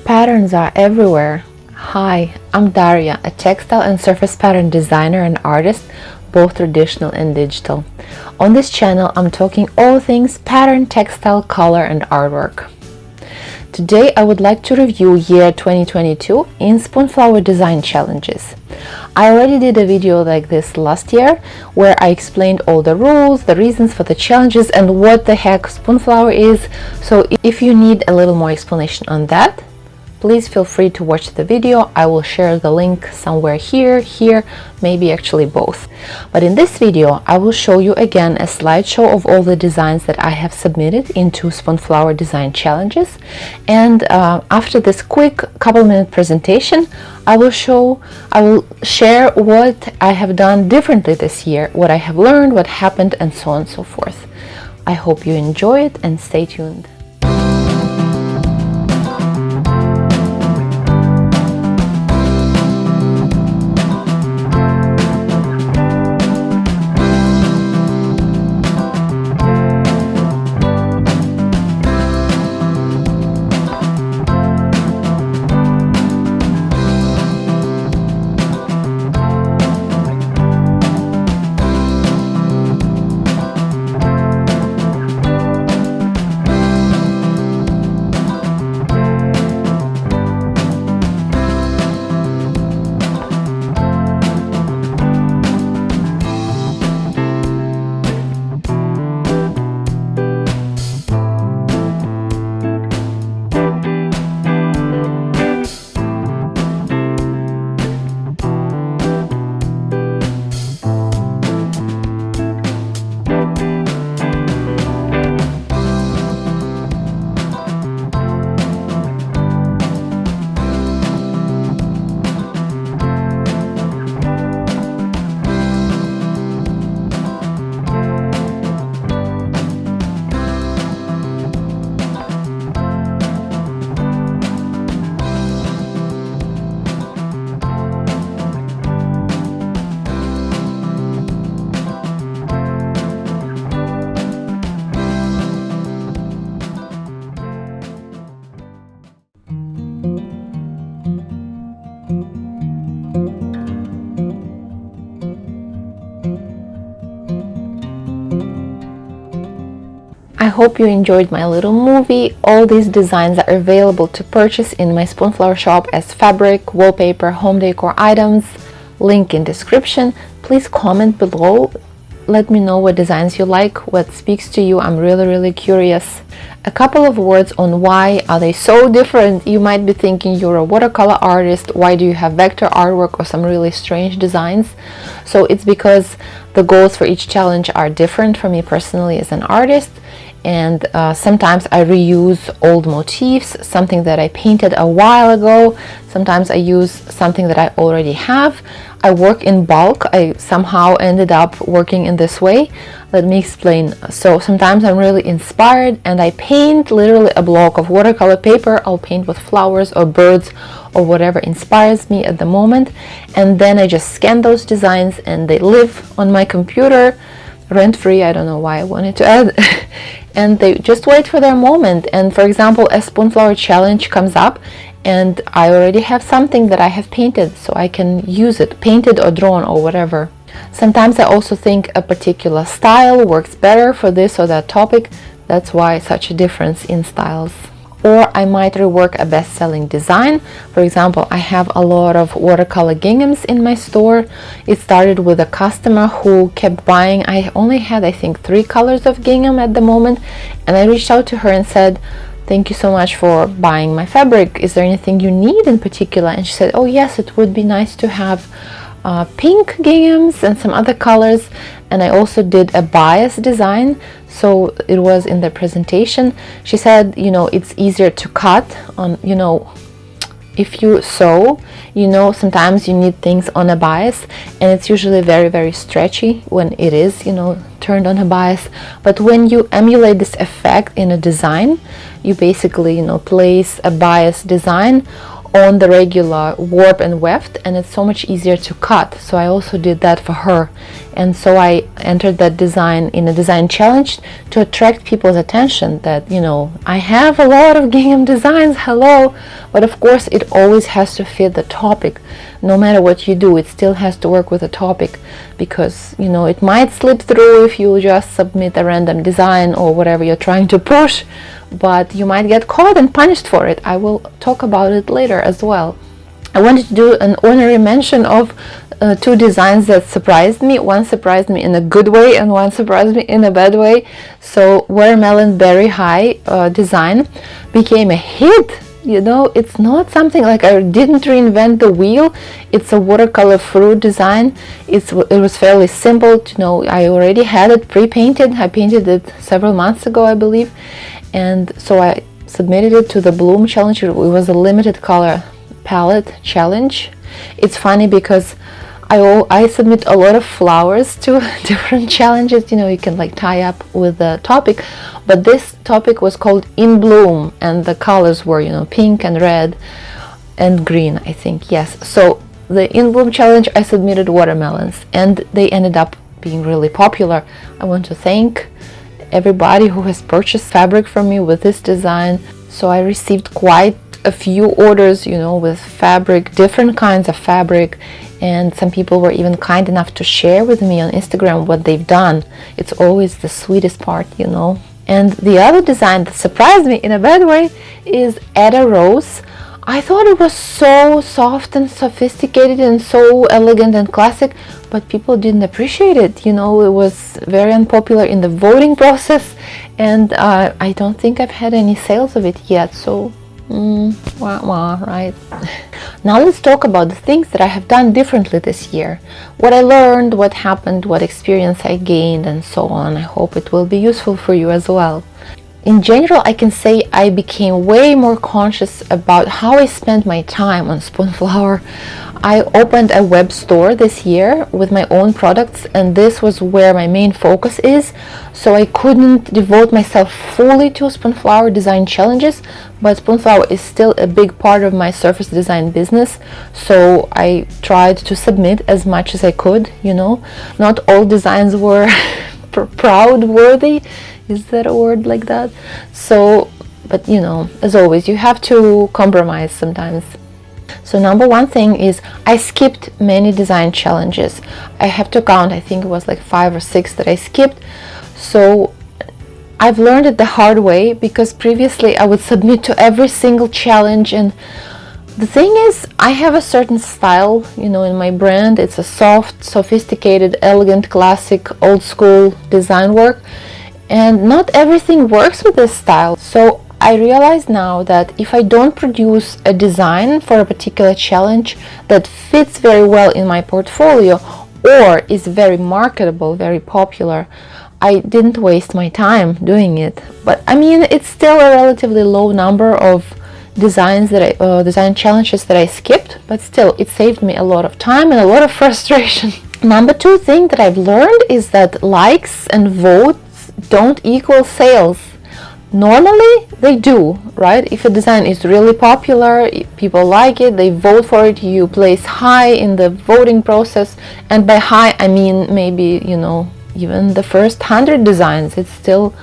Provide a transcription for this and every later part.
Patterns are everywhere. Hi, I'm Daria, a textile and surface pattern designer and artist, both traditional and digital. On this channel, I'm talking all things pattern, textile, color, and artwork. Today, I would like to review year 2022 in Spoonflower Design Challenges. I already did a video like this last year where I explained all the rules, the reasons for the challenges, and what the heck Spoonflower is. So if you need a little more explanation on that, please feel free to watch the video. I will share the link somewhere here, maybe actually both. But in this video, I will show you again a slideshow of all the designs that I have submitted into Spoonflower Design Challenges. And after this quick couple-minute presentation, I will share what I have done differently this year, what I have learned, what happened, and so on and so forth. I hope you enjoy it and stay tuned. I hope you enjoyed my little movie. All these designs are available to purchase in my Spoonflower shop as fabric, wallpaper, home decor items. Link in description. Please comment below. Let me know what designs you like, what speaks to you. I'm really curious. A couple of words on why are they so different. You might be thinking you're a watercolor artist. Why do you have vector artwork or some really strange designs? So it's because the goals for each challenge are different for me personally as an artist. And sometimes I reuse old motifs, something that I painted a while ago. Sometimes I use something that I already have. I work in bulk. I somehow ended up working in this way. Let me explain. So sometimes I'm really inspired and I paint literally a block of watercolor paper. I'll paint with flowers or birds or whatever inspires me at the moment. And then I just scan those designs and they live on my computer rent-free. I don't know why I wanted to add. And they just wait for their moment. And for example, a Spoonflower challenge comes up and I already have something that I have painted, so I can use it, painted or drawn or whatever. Sometimes I also think a particular style works better for this or that topic. That's why such a difference in styles. Or I might rework a best-selling design. For example, I have a lot of watercolor ginghams in my store. It started with a customer who kept buying. I only had, I think, 3 colors of gingham at the moment. And I reached out to her and said, "Thank you so much for buying my fabric. Is there anything you need in particular?" And she said, "Oh yes, it would be nice to have pink ginghams and some other colors." And I also did a bias design, so it was in the presentation. She said, it's easier to cut on, if you sew, sometimes you need things on a bias, and it's usually very stretchy when it is, turned on a bias. But when you emulate this effect in a design, you basically, place a bias design on the regular warp and weft, and it's so much easier to cut. So I also did that for her, and so I entered that design in a design challenge to attract people's attention that, you know, I have a lot of gingham designs, hello, but of course it always has to fit the topic. No matter what you do, it still has to work with the topic, because, you know, it might slip through if you just submit a random design or whatever you're trying to push, but you might get caught and punished for it. I will talk about it later as well. I wanted to do an honorary mention of two designs that surprised me. One surprised me in a good way and one surprised me in a bad way. So watermelon berry high design became a hit. You know, it's not something like I didn't reinvent the wheel. It's a watercolor fruit design. It was fairly simple. You know, I already had it pre-painted. I painted it several months ago, I believe, and so I submitted it to the Bloom challenge. It was a limited color palette challenge. It's funny because I submit a lot of flowers to different challenges. You know, you can like tie up with the topic, but this topic was called In Bloom, and the colors were, you know, pink and red and green, I think. Yes, so the In Bloom challenge, I submitted watermelons, and they ended up being really popular. I want to thank everybody who has purchased fabric from me with this design. So I received quite a few orders, you know, with fabric, different kinds of fabric, and some people were even kind enough to share with me on Instagram what they've done. It's always the sweetest part, you know. And the other design that surprised me in a bad way is Ada Rose. I thought it was so soft and sophisticated and so elegant and classic, but people didn't appreciate it. You know, it was very unpopular in the voting process, and I don't think I've had any sales of it yet, so wah, wah, right? Now let's talk about the things that I have done differently this year. What I learned, what happened, what experience I gained, and so on. I hope it will be useful for you as well. In general, I can say I became way more conscious about how I spend my time on Spoonflower. I opened a web store this year with my own products, and this was where my main focus is. So I couldn't devote myself fully to Spoonflower Design Challenges, but Spoonflower is still a big part of my surface design business. So I tried to submit as much as I could, you know. Not all designs were proud worthy. Is that a word like that? So, but you know, as always, you have to compromise sometimes. So number one thing is I skipped many design challenges. I have to count, I think it was like 5 or 6 that I skipped. So I've learned it the hard way, because previously I would submit to every single challenge, and the thing is, I have a certain style, you know, in my brand. It's a soft, sophisticated, elegant, classic, old school design work, and not everything works with this style. So I realize now that if I don't produce a design for a particular challenge that fits very well in my portfolio or is very marketable, very popular, I didn't waste my time doing it. But I mean, it's still a relatively low number of designs that design challenges that I skipped, but still it saved me a lot of time and a lot of frustration. Number two thing that I've learned is that likes and votes don't equal sales. Normally they do, right? If a design is really popular, people like it, they vote for it, you place high in the voting process, and by high I mean maybe, you know, even the first 100 designs, it's still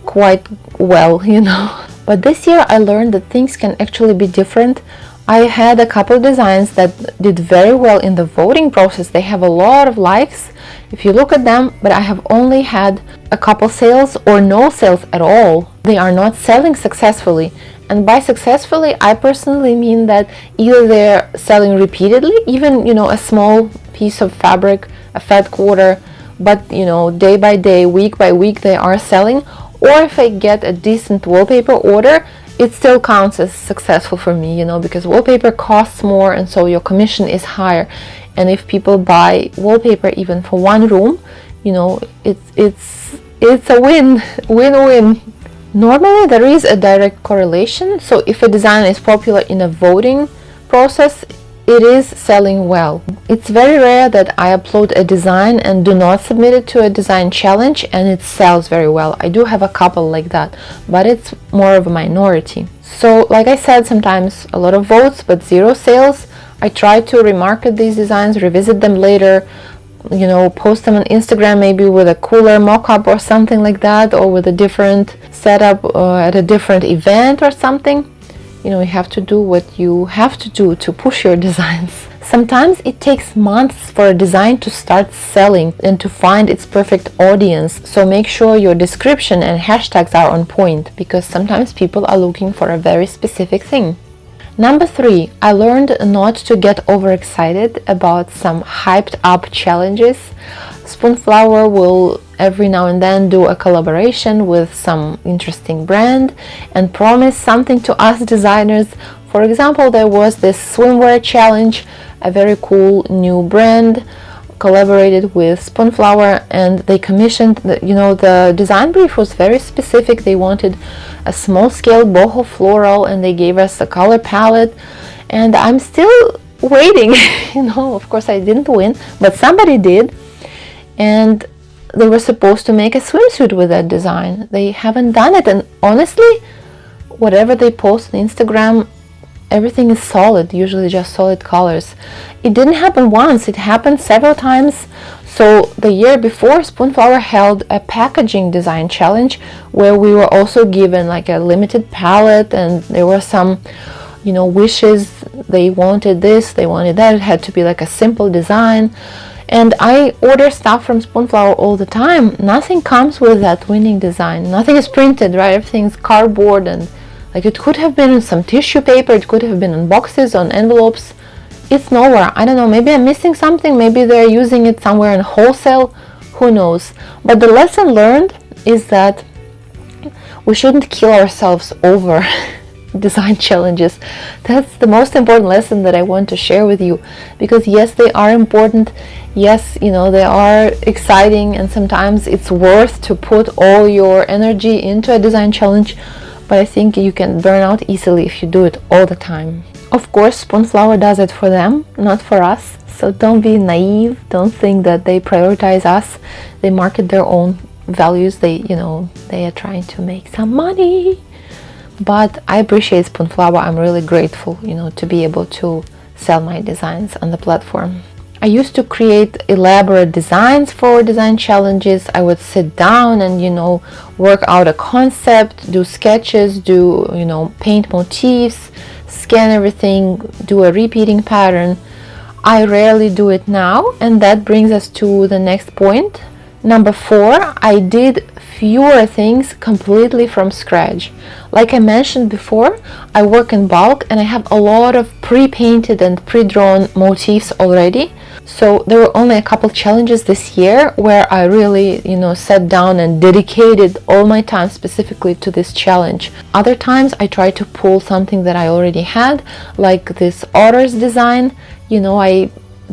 quite well, you know. But this year I learned that things can actually be different. I had a couple designs that did very well in the voting process. They have a lot of likes if you look at them, but I have only had a couple sales or no sales at all. They are not selling successfully. And by successfully, I personally mean that either they're selling repeatedly, even, you know, a small piece of fabric, a fat quarter, but, you know, day by day, week by week, they are selling. Or if I get a decent wallpaper order, it still counts as successful for me, you know, because wallpaper costs more, and so your commission is higher. And if people buy wallpaper even for one room, you know, it's a win-win. Normally there is a direct correlation. So if a design is popular in a voting process, it is selling well. It's very rare that I upload a design and do not submit it to a design challenge and it sells very well. I do have a couple like that, but it's more of a minority. So like I said, sometimes a lot of votes but zero sales. I try to remarket these designs, revisit them later, post them on Instagram, maybe with a cooler mock-up or something like that, or with a different setup at a different event or something. You have to do what you have to do to push your designs. Sometimes it takes months for a design to start selling and to find its perfect audience. So make sure your description and hashtags are on point, because sometimes people are looking for a very specific thing. Number 3, I learned not to get overexcited about some hyped up challenges. Spoonflower will every now and then do a collaboration with some interesting brand and promise something to us designers. For example, there was this swimwear challenge, a very cool new brand collaborated with Spoonflower, and they commissioned the design brief was very specific. They wanted a small scale boho floral, and they gave us a color palette, and I'm still waiting. Of course I didn't win, but somebody did, and they were supposed to make a swimsuit with that design. They haven't done it, and honestly, whatever they post on Instagram, everything is solid, usually just solid colors. It didn't happen once, it happened several times. So the year before, Spoonflower held a packaging design challenge where we were also given like a limited palette, and there were some wishes. They wanted this, they wanted that. It had to be like a simple design, and I order stuff from Spoonflower all the time. Nothing comes with that winning design. Nothing is printed, right? Everything's cardboard, and like it could have been on some tissue paper, it could have been on boxes, on envelopes. It's nowhere. I don't know, maybe I'm missing something, maybe they're using it somewhere in wholesale, who knows. But the lesson learned is that we shouldn't kill ourselves over design challenges. That's the most important lesson that I want to share with you, because yes, they are important. Yes, they are exciting, and sometimes it's worth to put all your energy into a design challenge. But I think you can burn out easily if you do it all the time. Of course, Spoonflower does it for them, not for us. So don't be naive. Don't think that they prioritize us. They market their own values. They are trying to make some money. But I appreciate Spoonflower. I'm really grateful, to be able to sell my designs on the platform. I used to create elaborate designs for design challenges. I would sit down and, work out a concept, do sketches, paint motifs, scan everything, do a repeating pattern. I rarely do it now, and that brings us to the next point. Number 4, I did fewer things completely from scratch. Like I mentioned before, I work in bulk and I have a lot of pre-painted and pre-drawn motifs already. So there were only a couple challenges this year where I really, sat down and dedicated all my time specifically to this challenge. Other times I tried to pull something that I already had, like this otters design. I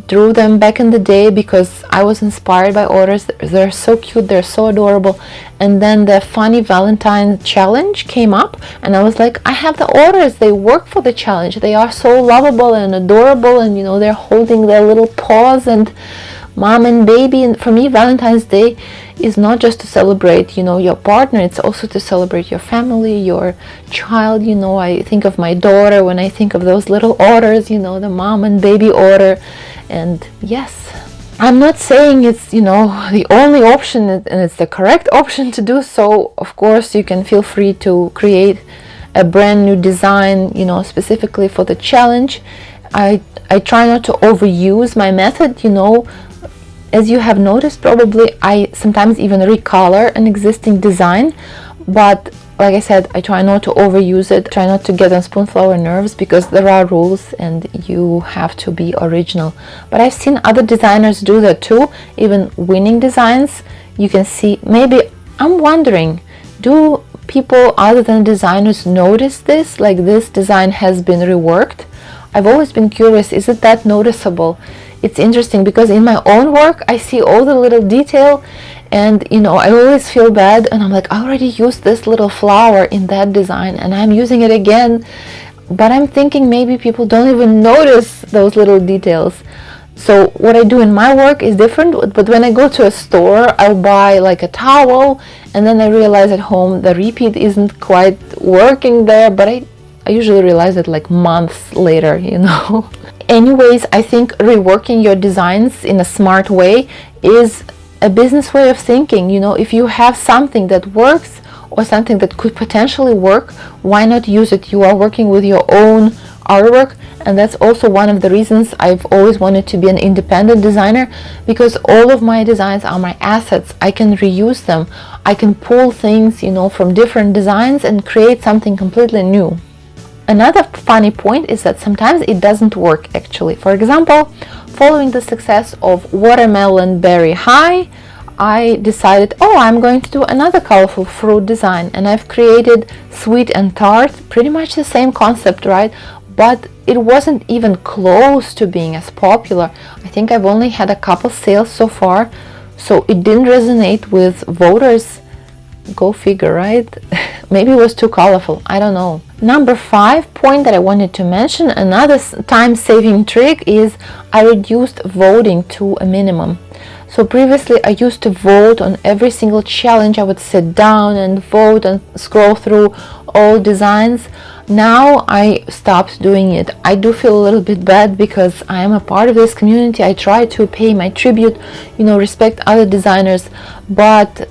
drew them back in the day because I was inspired by otters. They're so cute, they're so adorable. And then the funny Valentine challenge came up, and I was like, I have the otters, they work for the challenge. They are so lovable and adorable, and they're holding their little paws, and mom and baby. And for me, Valentine's Day is not just to celebrate your partner, it's also to celebrate your family, your child. I think of my daughter when I think of those little otters, the mom and baby otter. And yes, I'm not saying it's the only option and it's the correct option to do so. Of course, you can feel free to create a brand new design specifically for the challenge. I try not to overuse my method. As you have noticed, probably I sometimes even recolor an existing design, but like I said, I try not to overuse it, try not to get on Spoonflower nerves, because there are rules and you have to be original. But I've seen other designers do that too, even winning designs. You can see, maybe I'm wondering, do people other than designers notice this, like this design has been reworked? I've always been curious, is it that noticeable? It's interesting because in my own work I see all the little detail, and I always feel bad, and I'm like, I already used this little flower in that design and I'm using it again. But I'm thinking maybe people don't even notice those little details. So what I do in my work is different, but when I go to a store, I'll buy like a towel, and then I realize at home the repeat isn't quite working there, but I usually realize it like months later, you know. Anyways, I think reworking your designs in a smart way is a business way of thinking. You know, if you have something that works or something that could potentially work, why not use it? You are working with your own artwork, and that's also one of the reasons I've always wanted to be an independent designer, because all of my designs are my assets. I can reuse them. I can pull things, you know, from different designs and create something completely new. Another funny point is that sometimes it doesn't work actually. For example, following the success of Watermelon Berry High, I decided, oh, I'm going to do another colorful fruit design, and I've created Sweet and Tart, pretty much the same concept, right? But it wasn't even close to being as popular. I think I've only had a couple sales so far, so it didn't resonate with voters. Go figure, right? Maybe it was too colorful, I don't know. Number 5 point that I wanted to mention, another time-saving trick, is I reduced voting to a minimum. So previously I used to vote on every single challenge. I would sit down and vote and scroll through all designs. Now I stopped doing it. I do feel a little bit bad because I am a part of this community. I try to pay my tribute, you know, respect other designers, but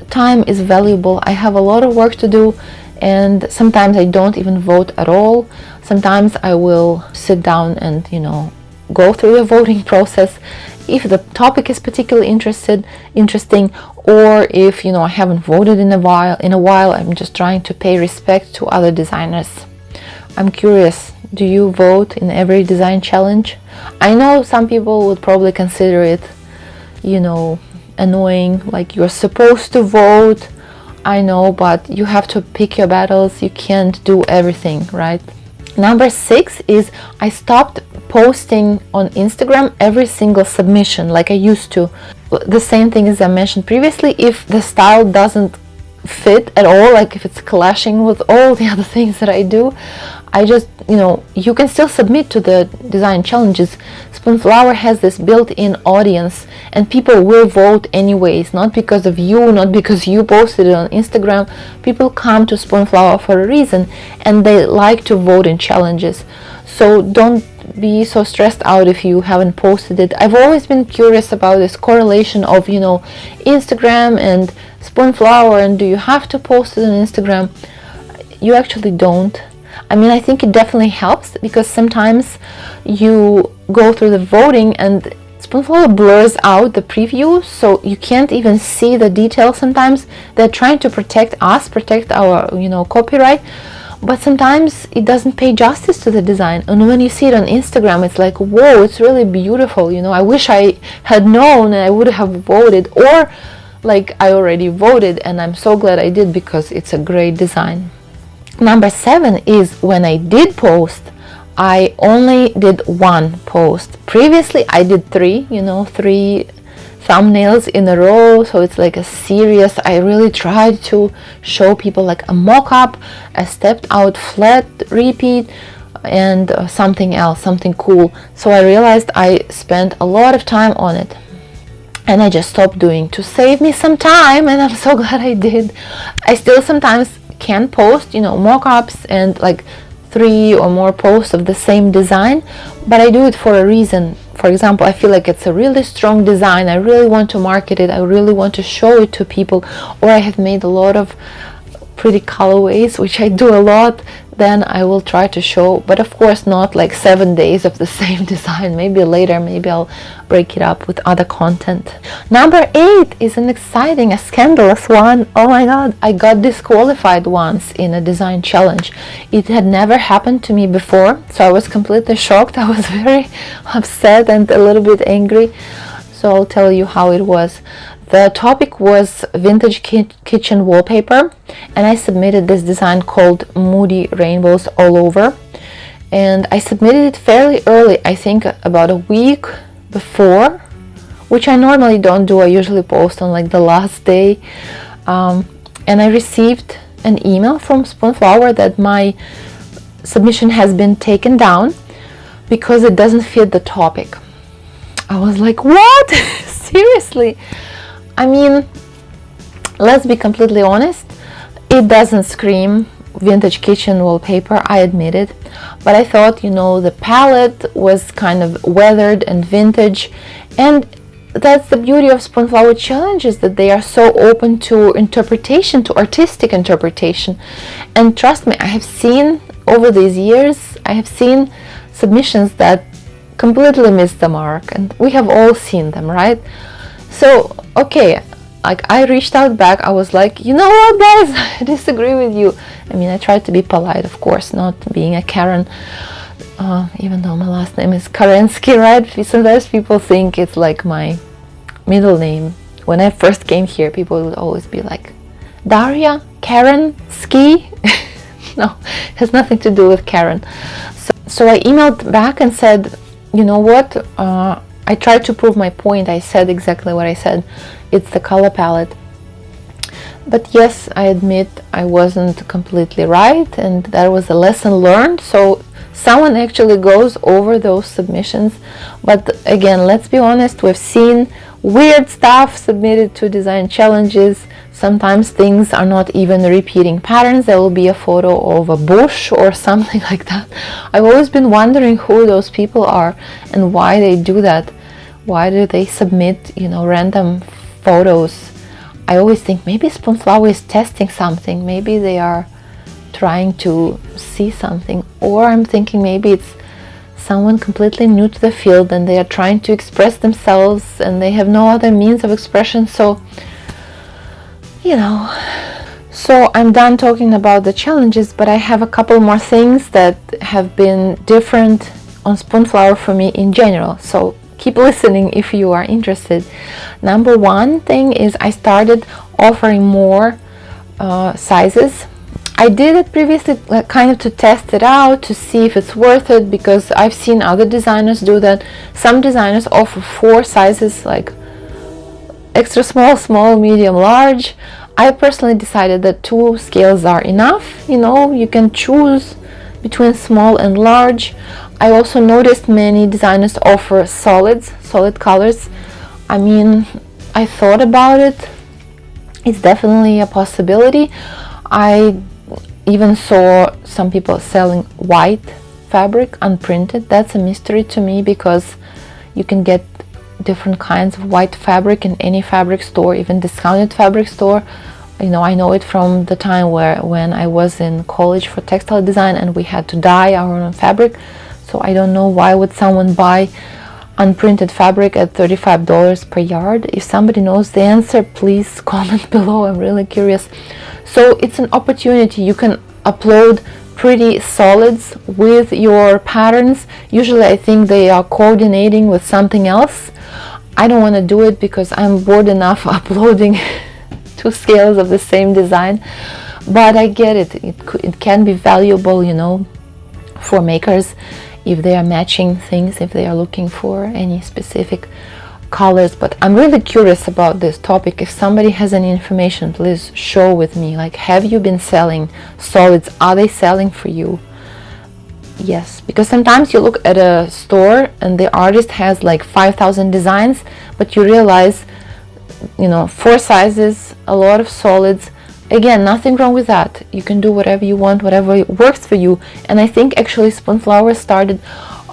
time is valuable. I have a lot of work to do, and sometimes I don't even vote at all. Sometimes I will sit down and, you know, go through the voting process if the topic is particularly interesting, or if, you know, I haven't voted in a while. I'm just trying to pay respect to other designers. I'm curious, do you vote in every design challenge? I know some people would probably consider it, you know, annoying, like you're supposed to vote. I know, but you have to pick your battles. You can't do everything, right? Number 6 is I stopped posting on Instagram every single submission like I used to. The same thing as I mentioned previously, if the style doesn't fit at all, like if it's clashing with all the other things that I do, I just, you know, you can still submit to the design challenges. Spoonflower has this built-in audience, and people will vote anyways, not because of you, not because you posted it on Instagram. People come to Spoonflower for a reason, and they like to vote in challenges. So don't be so stressed out if you haven't posted it. I've always been curious about this correlation of, you know, Instagram and Spoonflower, and do you have to post it on Instagram? You actually don't. I mean, I think it definitely helps, because sometimes you go through the voting and Spoonflower blurs out the preview, so you can't even see the details. Sometimes they're trying to protect us, protect our, you know, copyright, but sometimes it doesn't pay justice to the design. And when you see it on Instagram, it's like, whoa, it's really beautiful, you know, I wish I had known and I would have voted, or like I already voted and I'm so glad I did because it's a great design. Number 7 is when I did post, I only did one post. Previously I did 3, you know, 3 thumbnails in a row, so it's like a series. I really tried to show people like a mock-up, a stepped out flat repeat, and something else, something cool. So I realized I spent a lot of time on it, and I just stopped doing to save me some time, and I'm so glad I did. I still sometimes can post, you know, mock-ups and like 3 or more posts of the same design, but I do it for a reason. For example, I feel like it's a really strong design, I really want to market it, I really want to show it to people, or I have made a lot of pretty colorways, which I do a lot, then I will try to show, but of course not like 7 days of the same design. Maybe later, maybe I'll break it up with other content. Number 8 is an exciting, a scandalous one. Oh my god, I got disqualified once in a design challenge. It had never happened to me before, so I was completely shocked. I was very upset and a little bit angry, so I'll tell you how it was. The topic was vintage kitchen wallpaper, and I submitted this design called Moody Rainbows All Over, and I submitted it fairly early, I think about a week before, which I normally don't do. I usually post on like the last day, and I received an email from Spoonflower that my submission has been taken down because it doesn't fit the topic. I was like, what? Seriously? I mean, let's be completely honest, it doesn't scream vintage kitchen wallpaper, I admit it, but I thought, you know, the palette was kind of weathered and vintage, and that's the beauty of Spoonflower Challenges, that they are so open to interpretation, to artistic interpretation. And trust me, I have seen over these years, I have seen submissions that completely missed the mark, and we have all seen them, right? So okay, like I reached out back, I was like, you know what guys, I disagree with you. I mean, I tried to be polite, of course, not being a Karen, even though my last name is Karensky, right? Sometimes people think it's like my middle name. When I first came here, people would always be like, Daria, Karen, Ski. No, it has nothing to do with Karen. So I emailed back and said, you know what, I tried to prove my point. I said exactly what I said. It's the color palette. But yes, I admit I wasn't completely right, and that was a lesson learned. So someone actually goes over those submissions. But again, let's be honest, we've seen weird stuff submitted to design challenges. Sometimes things are not even repeating patterns. There will be a photo of a bush or something like that. I've always been wondering who those people are and why they do that. Why do they submit, you know, random photos? I always think maybe Spoonflower is testing something. Maybe they are trying to see something. Or I'm thinking maybe it's someone completely new to the field and they are trying to express themselves and they have no other means of expression. So, you know, so I'm done talking about the challenges, but I have a couple more things that have been different on Spoonflower for me in general. So keep listening if you are interested. Number one thing is I started offering more sizes. I did it previously kind of to test it out, to see if it's worth it, because I've seen other designers do that. Some designers offer 4 sizes, like extra small, small, medium, large. I personally decided that 2 scales are enough. You know, you can choose between small and large. I also noticed many designers offer solids, solid colors. I mean, I thought about it. It's definitely a possibility. I even saw some people selling white fabric, unprinted. That's a mystery to me, because you can get different kinds of white fabric in any fabric store, even discounted fabric store. You know, I know it from the time when I was in college for textile design and we had to dye our own fabric. So I don't know why would someone buy unprinted fabric at $35 per yard. If somebody knows the answer, please comment below. I'm really curious. So it's an opportunity. You can upload pretty solids with your patterns. Usually I think they are coordinating with something else. I don't want to do it because I'm bored enough uploading 2 scales of the same design, but I get it. It can be valuable, you know, for makers if they are matching things, if they are looking for any specific colors. But I'm really curious about this topic. If somebody has any information, please share with me. Like, have you been selling solids? Are they selling for you? Yes, because sometimes you look at a store and the artist has like 5,000 designs, but you realize, you know, 4 sizes, a lot of solids. Again, nothing wrong with that. You can do whatever you want, whatever works for you. And I think actually Spoonflower started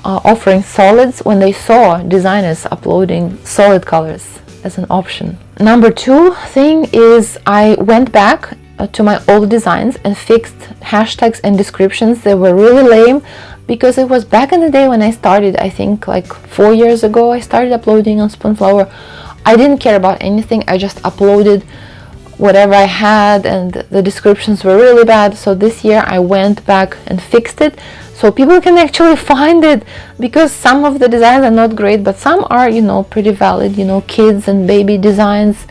offering solids when they saw designers uploading solid colors as an option. Number 2 thing is I went back to my old designs and fixed hashtags and descriptions. They were really lame because it was back in the day when I started. I think like 4 years ago I started uploading on Spoonflower. I didn't care about anything. I just uploaded whatever I had, and the descriptions were really bad. So this year I went back and fixed it so people can actually find it, because some of the designs are not great, but some are, you know, pretty valid, you know, kids and baby designs.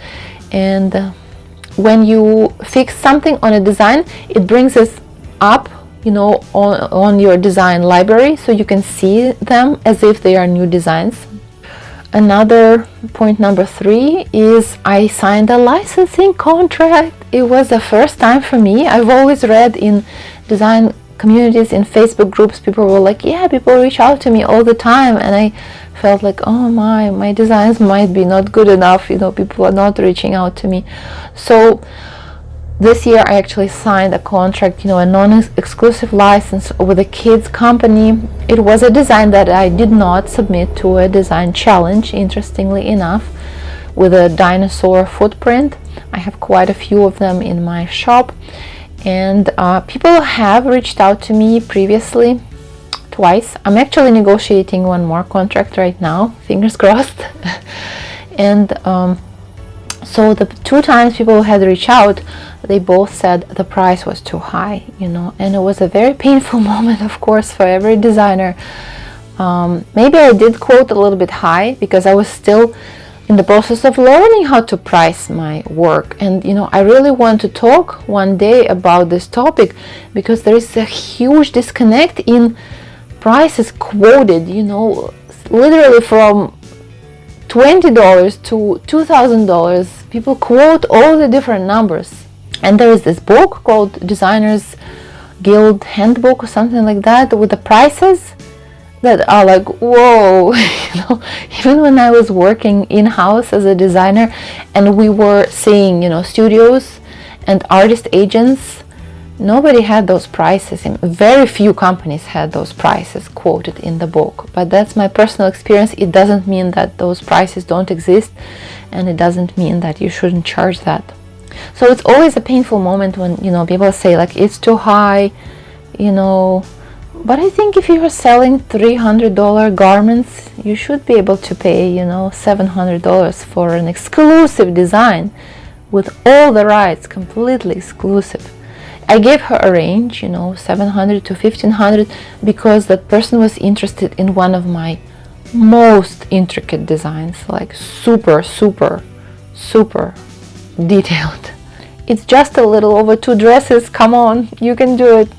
And when you fix something on a design, it brings us up, you know, on your design library, so you can see them as if they are new designs. Another point, number 3, is I signed a licensing contract. It was the first time for me. I've always read in design communities, in Facebook groups, people were like, yeah, people reach out to me all the time, and I felt like, oh my designs might be not good enough, you know, people are not reaching out to me. So This year I actually signed a contract, a non-exclusive license with a kids company. It was a design that I did not submit to a design challenge, interestingly enough, with a dinosaur footprint. I have quite a few of them in my shop, and people have reached out to me previously, twice. I'm actually negotiating one more contract right now, fingers crossed. And so the 2 times people had reached out, they both said the price was too high, and it was a very painful moment, of course, for every designer. Maybe I did quote a little bit high because I was still in the process of learning how to price my work. And I really want to talk one day about this topic, because there is a huge disconnect in prices quoted, literally from $20 to $2,000. People quote all the different numbers. And there is this book called Designers Guild Handbook or something like that, with the prices that are like, whoa. Even when I was working in-house as a designer and we were seeing, studios and artist agents, nobody had those prices. Very few companies had those prices quoted in the book. But that's my personal experience. It doesn't mean that those prices don't exist, and it doesn't mean that you shouldn't charge that. So it's always a painful moment when, people say like it's too high, but I think if you are selling $300 garments, you should be able to pay, $700 for an exclusive design with all the rights, completely exclusive. I gave her a range, $700 to $1,500, because that person was interested in one of my most intricate designs, like super, super, super detailed. It's just a little over 2 dresses. Come on, you can do it.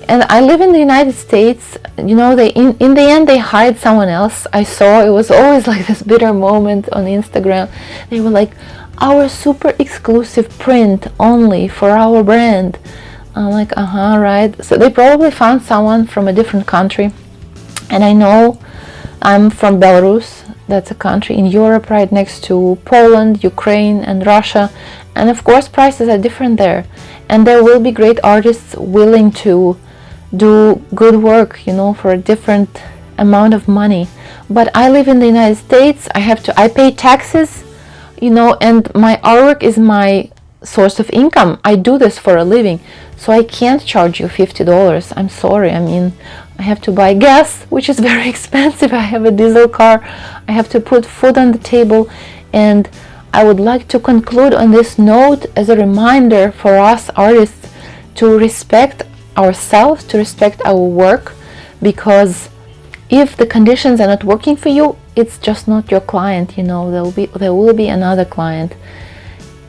And I live in the United States. They in the end they hired someone else. I saw it was always like this bitter moment on Instagram. They were like, our super exclusive print only for our brand. I'm like, right. So they probably found someone from a different country. And I know I'm from Belarus. That's a country in Europe right next to Poland, Ukraine, and Russia. And of course, prices are different there. And there will be great artists willing to do good work, for a different amount of money. But I live in the United States. I pay taxes, and my artwork is my source of income. I do this for a living. So I can't charge you $50. I'm sorry. I have to buy gas, which is very expensive. I have a diesel car. I have to put food on the table. And I would like to conclude on this note as a reminder for us artists to respect ourselves, to respect our work, because if the conditions are not working for you, it's just not your client. There will be another client.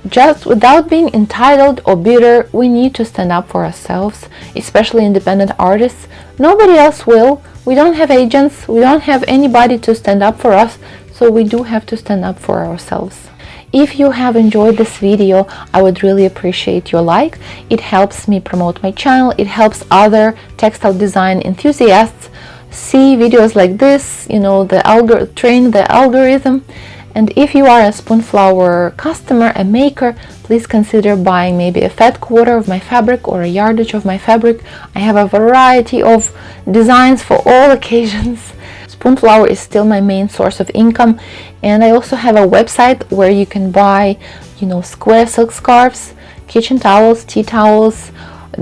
Just without being entitled or bitter, we need to stand up for ourselves, especially independent artists. Nobody else will. We don't have agents. We don't have anybody to stand up for us. So we do have to stand up for ourselves. If you have enjoyed this video, I would really appreciate your like. It helps me promote my channel. It helps other textile design enthusiasts see videos like this, train the algorithm. And if you are a Spoonflower customer, a maker, please consider buying maybe a fat quarter of my fabric or a yardage of my fabric. I have a variety of designs for all occasions. Spoonflower is still my main source of income, and I also have a website where you can buy, square silk scarves, kitchen towels, tea towels,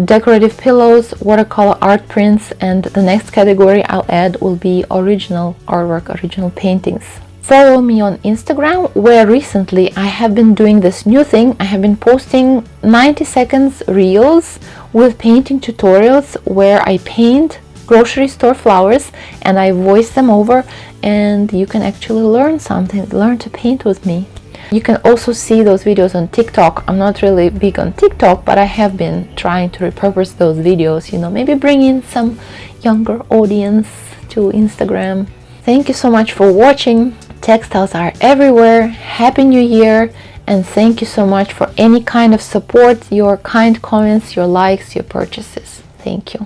decorative pillows, watercolor art prints, and the next category I'll add will be original artwork, original paintings. Follow me on Instagram, where recently I have been doing this new thing. I have been posting 90 seconds reels with painting tutorials where I paint grocery store flowers and I voice them over, and you can actually learn something, learn to paint with me. You can also see those videos on TikTok. I'm not really big on TikTok, but I have been trying to repurpose those videos, maybe bring in some younger audience to Instagram. Thank you so much for watching. Textiles are everywhere. Happy New Year, and thank you so much for any kind of support, your kind comments, your likes, your purchases. Thank you.